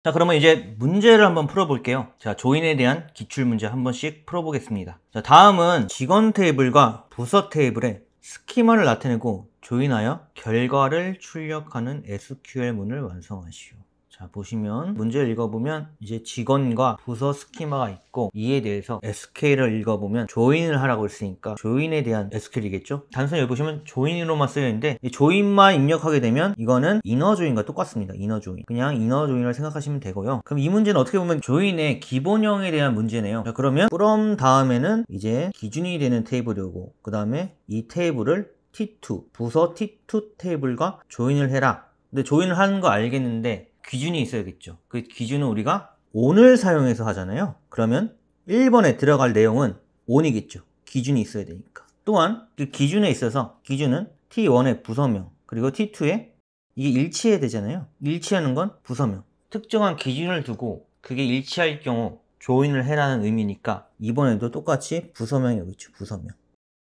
자, 그러면 이제 문제를 한번 풀어볼게요. 자, 조인에 대한 기출문제 한 번씩 풀어보겠습니다. 자, 다음은 직원 테이블과 부서 테이블에 스키마를 나타내고 조인하여 결과를 출력하는 SQL문을 완성하시오. 자, 보시면 문제를 읽어보면 이제 직원과 부서 스키마가 있고, 이에 대해서 SQL을 읽어보면 조인을 하라고 했으니까 조인에 대한 SQL이겠죠. 단순히 여기 보시면 조인으로만 쓰여있는데, 이 조인만 입력하게 되면 이거는 이너 조인과 똑같습니다. 이너 조인, 그냥 이너 조인을 생각하시면 되고요. 그럼 이 문제는 어떻게 보면 조인의 기본형에 대한 문제네요. 자, 그러면 from 다음에는 이제 기준이 되는 테이블이 오고, 그 다음에 이 테이블을 T2 부서 T2 테이블과 조인을 해라. 근데 조인을 하는 거 알겠는데 기준이 있어야겠죠. 그 기준은 우리가 on을 사용해서 하잖아요. 그러면 1번에 들어갈 내용은 on이겠죠. 기준이 있어야 되니까. 또한 그 기준에 있어서 기준은 T1의 부서명, 그리고 T2에 이게 일치해야 되잖아요. 일치하는 건 부서명. 특정한 기준을 두고 그게 일치할 경우 조인을 해라는 의미니까 이번에도 똑같이 부서명이 여기 있죠. 부서명.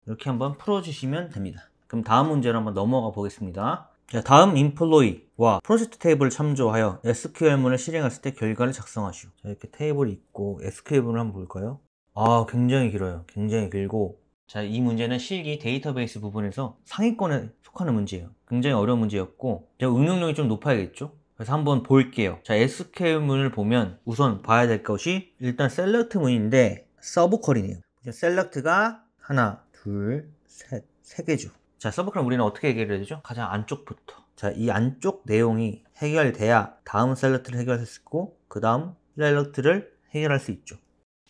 이렇게 한번 풀어주시면 됩니다. 그럼 다음 문제로 한번 넘어가 보겠습니다. 자, 다음 employee와 프로젝트 테이블을 참조하여 SQL문을 실행했을 때 결과를 작성하시오. 자, 이렇게 테이블이 있고 SQL문을 한번 볼까요? 아, 굉장히 길어요. 굉장히 길고, 자, 이 문제는 실기 데이터베이스 부분에서 상위권에 속하는 문제예요. 굉장히 어려운 문제였고, 제가 응용력이 좀 높아야겠죠? 그래서 한번 볼게요. 자, SQL문을 보면 우선 봐야 될 것이 일단 셀렉트 문인데 서브컬이네요. 셀렉트가 하나, 둘, 셋, 세 개죠. 자, 서브컬은 우리는 어떻게 해결해야 되죠? 가장 안쪽부터. 자, 이 안쪽 내용이 해결돼야 다음 셀렉트를 해결할 수 있고, 그 다음 셀렉트를 해결할 수 있죠.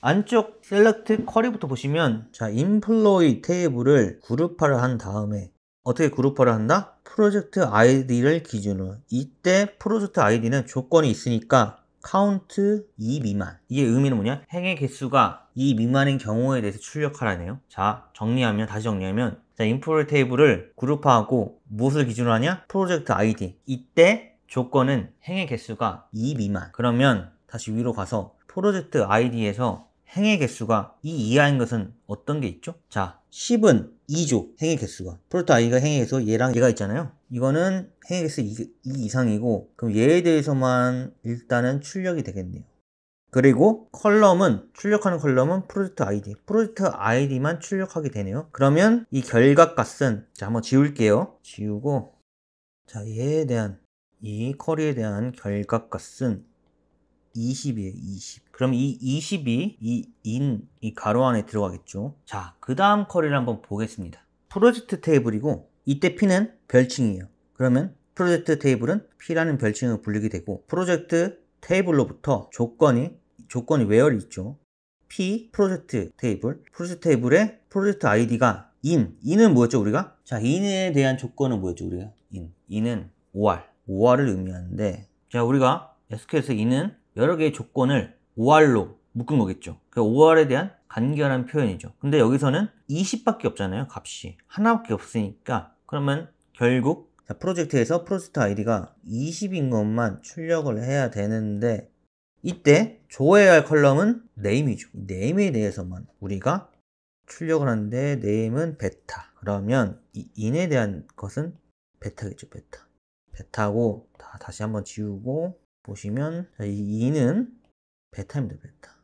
안쪽 셀렉트 쿼리부터 보시면, 자, employee 테이블을 그룹화를 한 다음에 어떻게 그룹화를 한다? 프로젝트 아이디를 기준으로. 이때 프로젝트 아이디는 조건이 있으니까 count 2 미만. 이게 의미는 뭐냐? 행의 개수가 2 미만인 경우에 대해서 출력하라네요. 자, 다시 정리하면, 자, 인프로 테이블을 그룹화하고 무엇을 기준으로 하냐? 프로젝트 아이디. 이때 조건은 행의 개수가 2 미만. 그러면 다시 위로 가서 프로젝트 아이디에서 행의 개수가 2 이하인 것은 어떤 게 있죠? 자, 10은 2죠. 행의 개수가. 프로젝트 아이디가 행의 개수, 얘랑 얘가 있잖아요. 이거는 행의 개수 2 이상이고, 그럼 얘에 대해서만 일단은 출력이 되겠네요. 그리고 출력하는 컬럼은 프로젝트 아이디만 출력하게 되네요. 그러면 이 결과값은, 자, 한번 지울게요. 지우고, 자, 이 쿼리에 대한 결과값은 20이에요. 20. 그럼 이 20이 이 가로 안에 들어가겠죠. 자, 그 다음 쿼리를 한번 보겠습니다. 프로젝트 테이블이고, 이때 P는 별칭이에요. 그러면 프로젝트 테이블은 P라는 별칭을 불리게 되고, 프로젝트 테이블로부터 조건이 where이 있죠. P 프로젝트 테이블에 프로젝트 아이디가 in은 뭐였죠, 우리가? 자, in에 대한 조건은 뭐였죠, 우리가? in은 5R을 의미하는데, 자, 우리가 SQL에서 in은 여러 개의 조건을 5R로 묶은 거겠죠. 그 5R에 대한 간결한 표현이죠. 근데 여기서는 20밖에 없잖아요. 값이 하나밖에 없으니까, 그러면 결국 프로젝트에서 프로젝트 아이디가 20인 것만 출력을 해야 되는데, 이때 줘야 할 컬럼은 name이죠. name에 대해서만 우리가 출력을 하는데, name은 베타. 그러면 이 in에 대한 것은 베타겠죠. 베타고, 다시 한번 지우고 보시면, 이 in은 베타입니다. 베타.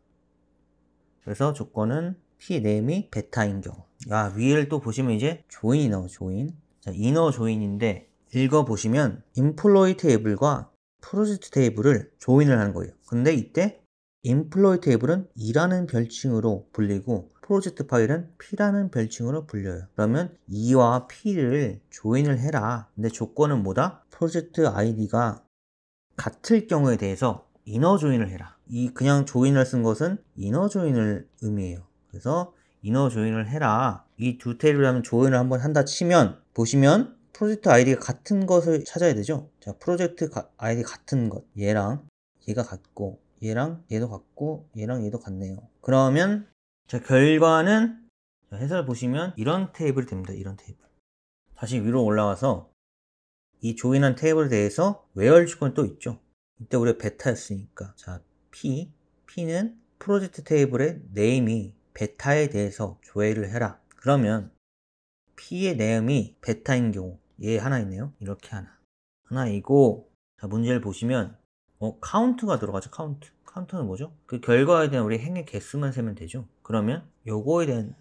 그래서 조건은 P name이 베타인 경우. 위를 또 보시면 이제 조인이 나오죠. 조인. 자, 이너 조인인데 읽어보시면 employee 테이블과 프로젝트 테이블을 조인을 하는 거예요. 근데 이때 employee 테이블은 E라는 별칭으로 불리고, 프로젝트 파일은 P라는 별칭으로 불려요. 그러면 E와 P를 조인을 해라. 근데 조건은 뭐다? 프로젝트 아이디가 같을 경우에 대해서 이너 조인을 해라. 그냥 조인을 쓴 것은 이너 조인을 의미해요. 그래서 이너 조인을 해라. 이 두 테이블을 하면 조인을 한번 한다 치면, 보시면 프로젝트 아이디가 같은 것을 찾아야 되죠. 자, 프로젝트 아이디 같은 것. 얘랑 얘가 같고, 얘랑 얘도 같고, 얘랑 얘도 같네요. 그러면 자, 결과는, 해설 보시면 이런 테이블이 됩니다. 이런 테이블. 다시 위로 올라가서 이 조인한 테이블에 대해서 where 조건이 또 있죠. 이때 우리가 베타였으니까, 자, P는 프로젝트 테이블의 name이 베타에 대해서 조회를 해라. 그러면 P의 name이 베타인 경우, 얘 하나 있네요. 이렇게 하나이고, 자, 문제를 보시면 카운트가 들어가죠. 카운트는 뭐죠? 그 결과에 대한 우리 행의 개수만 세면 되죠. 그러면 요거에 대한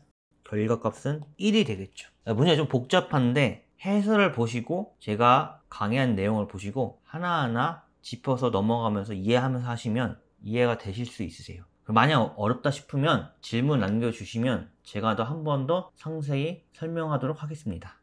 결과값은 1이 되겠죠. 문제가 좀 복잡한데 해설을 보시고 제가 강의한 내용을 보시고 하나하나 짚어서 넘어가면서 이해하면서 하시면 이해가 되실 수 있으세요. 만약 어렵다 싶으면 질문 남겨주시면 제가 더 한 번 더 상세히 설명하도록 하겠습니다.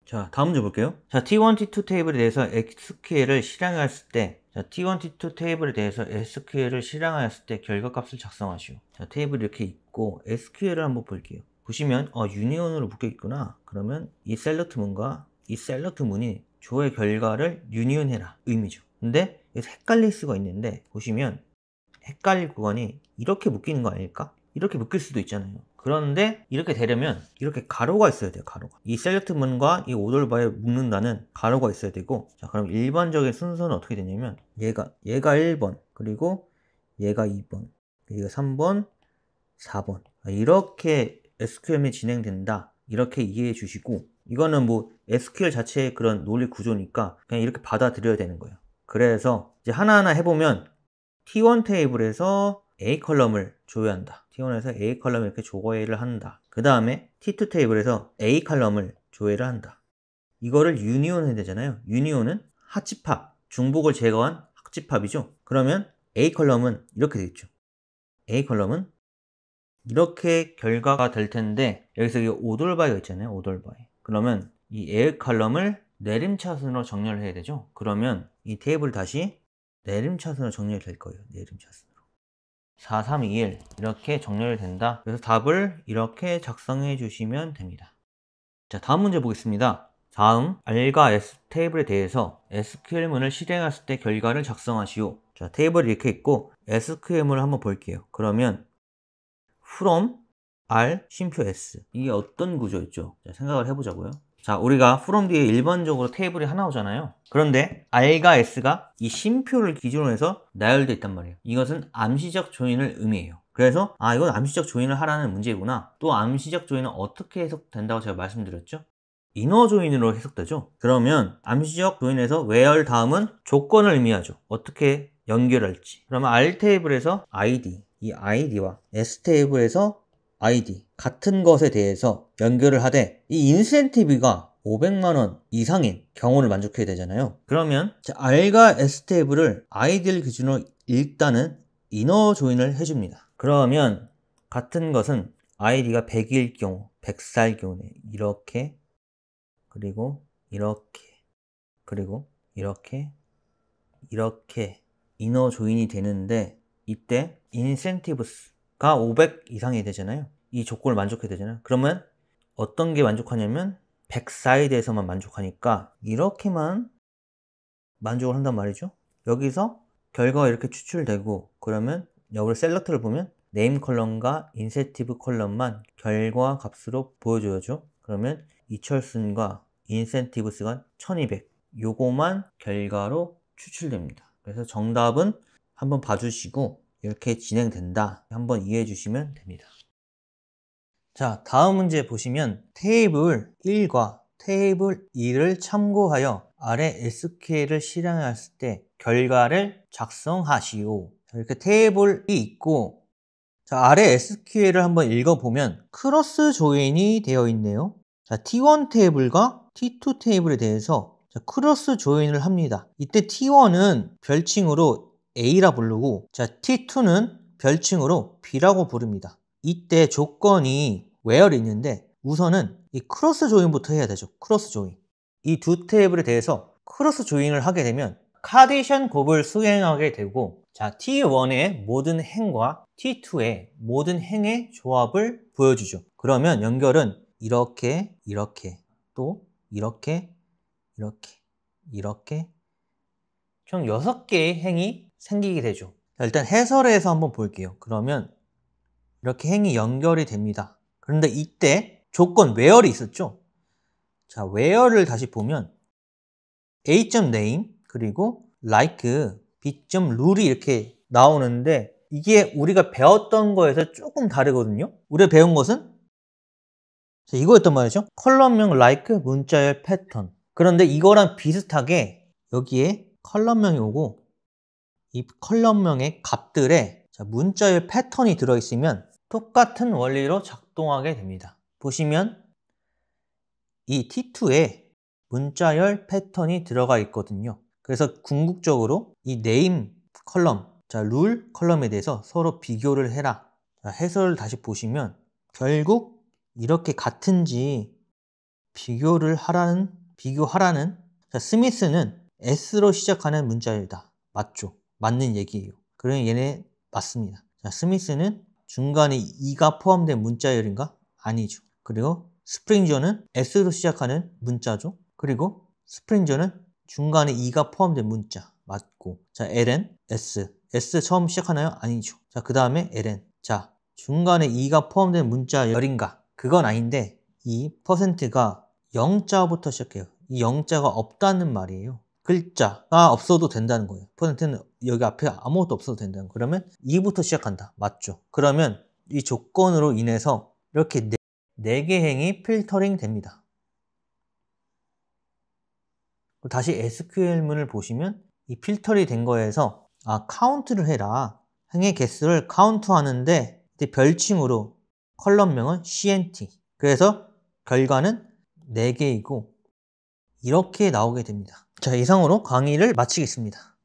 자, 다음 문제 볼게요. 자, T1, T2 테이블에 대해서 SQL을 실행했을 때, 자, T1, T2 테이블에 대해서 SQL을 실행하였을 때 결과값을 작성하시오. 자, 테이블이 이렇게 있고 SQL을 한번 볼게요. 보시면 유니온으로 묶여 있구나. 그러면 이 셀렉트 문과 이 셀렉트 문이 조의 결과를 유니온해라 의미죠. 근데 여기서 헷갈릴 수가 있는데 보시면 헷갈릴 구간이 이렇게 묶이는 거 아닐까? 이렇게 묶일 수도 있잖아요. 그런데 이렇게 되려면 이렇게 가로가 있어야 돼요. 가로가. 이 셀렉트 문과 이 오돌바에 묶는다는 가로가 있어야 되고, 자, 그럼 일반적인 순서는 어떻게 되냐면 얘가 1번, 그리고 얘가 2번, 얘가 3번, 4번, 이렇게 SQL이 진행된다. 이렇게 이해해 주시고, 이거는 뭐 SQL 자체의 그런 논리 구조니까 그냥 이렇게 받아들여야 되는 거예요. 그래서 이제 하나하나 해보면 T1 테이블에서 A 컬럼을 조회한다. T1에서 A 컬럼을 이렇게 조회를 한다. 그 다음에 T2 테이블에서 A 컬럼을 조회를 한다. 이거를 유니온 해야 되잖아요. 유니온은 합집합, 중복을 제거한 합집합이죠. 그러면 A 컬럼은 이렇게 되겠죠. A 컬럼은 이렇게 결과가 될 텐데 여기서 이 오돌바이가 있잖아요. 오돌바이. 그러면 이 A 컬럼을 내림차순으로 정렬을 해야 되죠. 그러면 이 테이블 다시 내림차순으로 정렬될 거예요. 내림차순으로. 4, 3, 2, 1 이렇게 정렬된다. 그래서 답을 이렇게 작성해 주시면 됩니다. 자, 다음 문제 보겠습니다. 다음 R과 S 테이블에 대해서 SQL문을 실행했을 때 결과를 작성하시오. 자, 테이블이 이렇게 있고 SQL문을 한번 볼게요. 그러면 from R 쉼표 S, 이게 어떤 구조였죠? 자, 생각을 해보자고요. 자, 우리가 from 뒤에 일반적으로 테이블이 하나 오잖아요. 그런데 R과 S가 이 쉼표를 기준으로 해서 나열되어 있단 말이에요. 이것은 암시적 조인을 의미해요. 그래서 이건 암시적 조인을 하라는 문제구나. 또 암시적 조인은 어떻게 해석된다고 제가 말씀드렸죠? 이너 조인으로 해석되죠. 그러면 암시적 조인에서 where 다음은 조건을 의미하죠. 어떻게 연결할지. 그러면 R 테이블에서 ID, 이 ID와 S 테이블에서 ID 같은 것에 대해서 연결을 하되 이 인센티브가 500만원 이상인 경우를 만족해야 되잖아요. 그러면 R과 S 테이블을 ID를 기준으로 일단은 이너 조인을 해줍니다. 그러면 같은 것은 ID가 100일 경우, 100살 경우에 이렇게, 그리고 이렇게, 그리고 이렇게 이너 조인이 되는데 이때 인센티브스가 500 이상이 되잖아요. 이 조건을 만족해야 되잖아요. 그러면 어떤 게 만족하냐면 104에 대해서만 만족하니까 이렇게만 만족을 한단 말이죠. 여기서 결과가 이렇게 추출되고, 그러면 여기 셀렉트를 보면 네임 컬럼과 인센티브 컬럼만 결과 값으로 보여줘야죠. 그러면 이철순과 인센티브스가 1200, 요거만 결과로 추출됩니다. 그래서 정답은 한번 봐주시고 이렇게 진행된다 한번 이해해 주시면 됩니다. 자, 다음 문제 보시면 테이블 1과 테이블 2를 참고하여 아래 SQL을 실행했을 때 결과를 작성하시오. 이렇게 테이블이 있고, 자, 아래 SQL을 한번 읽어보면 크로스 조인이 되어 있네요. 자, T1 테이블과 T2 테이블에 대해서 크로스 조인을 합니다. 이때 T1은 별칭으로 A라 부르고, 자, T2는 별칭으로 B라고 부릅니다. 이때 조건이 where이 있는데 우선은 이 크로스 조인부터 해야 되죠. 크로스 조인. 이 두 테이블에 대해서 크로스 조인을 하게 되면 카디션 곱을 수행하게 되고, 자, T1의 모든 행과 T2의 모든 행의 조합을 보여주죠. 그러면 연결은 이렇게, 또 이렇게, 이렇게 총 6개의 행이 생기게 되죠. 자, 일단 해설에서 한번 볼게요. 그러면 이렇게 행이 연결이 됩니다. 그런데 이때 조건 where이 있었죠. 자, where를 다시 보면 a.name 그리고 like b.rule이 이렇게 나오는데 이게 우리가 배웠던 거에서 조금 다르거든요. 우리가 배운 것은 이거였단 말이죠. 컬럼명 like 문자열 패턴. 그런데 이거랑 비슷하게 여기에 컬럼명이 오고 이 컬럼명의 값들에 문자열 패턴이 들어있으면 똑같은 원리로 작동하게 됩니다. 보시면 이 T2에 문자열 패턴이 들어가 있거든요. 그래서 궁극적으로 이 네임 컬럼, 룰 컬럼에 대해서 서로 비교를 해라. 해설을 다시 보시면 결국 이렇게 같은지 비교하라는 스미스는 S로 시작하는 문자열이다. 맞죠? 맞는 얘기예요. 그러면 얘네 맞습니다. 스미스는 중간에 2가 포함된 문자열인가? 아니죠. 그리고 스프링저는 S로 시작하는 문자죠. 그리고 스프링저는 중간에 2가 포함된 문자 맞고, LN, S 처음 시작하나요? 아니죠. 그 다음에 LN. 중간에 2가 포함된 문자열인가? 그건 아닌데 이 %가 0자부터 시작해요. 이 0자가 없다는 말이에요. 글자가 없어도 된다는 거예요. %는 여기 앞에 아무것도 없어도 된다는 거예요. 그러면 2부터 시작한다. 맞죠? 그러면 이 조건으로 인해서 이렇게 4개 행이 필터링 됩니다. 다시 SQL문을 보시면 이 필터링 된 거에서 카운트를 해라. 행의 개수를 카운트하는데 별칭으로 컬럼명은 CNT. 그래서 결과는 4개이고 이렇게 나오게 됩니다. 이상으로 강의를 마치겠습니다.